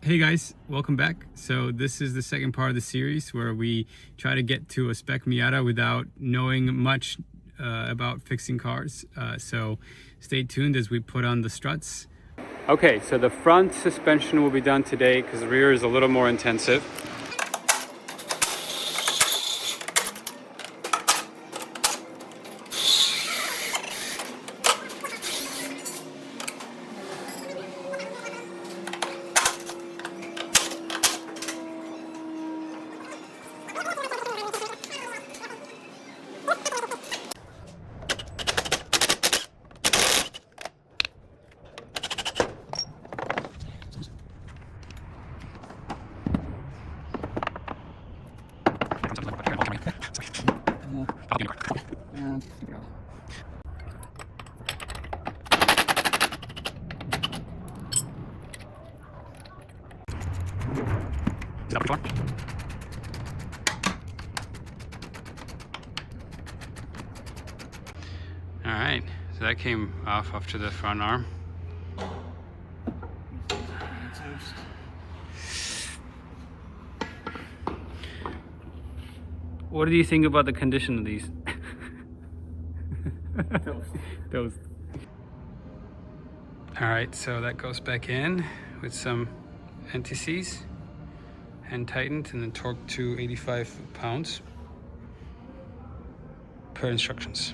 Hey guys, welcome back. So this is the second part of the series where we try to get to a spec Miata without knowing much about fixing cars. So stay tuned as we put on the struts. Okay, so the front suspension will be done today because the rear is a little more intensive. Is that what you want? All right, so that came off to the front arm. What do you think about the condition of these? Those. All right, so that goes back in with some NTCs, hand tightened, and then torqued to 85 pounds per instructions.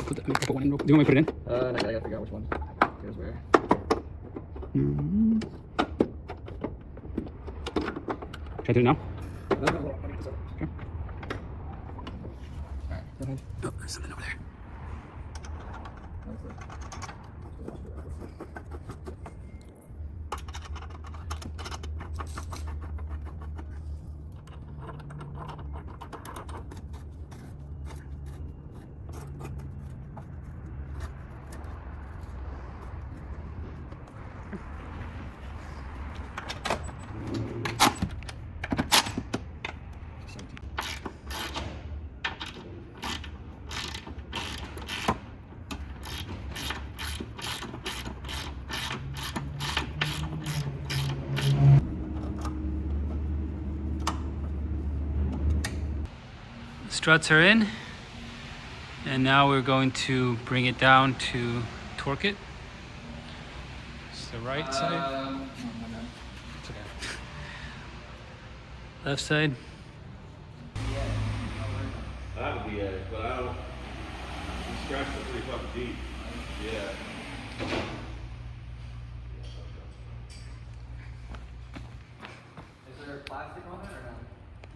Do you want me to put it in? No, I gotta figure out which one goes where. Should I do it now? No, let me get this up. Sure. Alright, go ahead. Oh, there's something over there. Struts are in, and now we're going to bring it down to torque it. It's the right side. It's okay. Left side. That would be it, but I don't. You scratched it pretty fucking deep. Yeah. Is there plastic on it or no?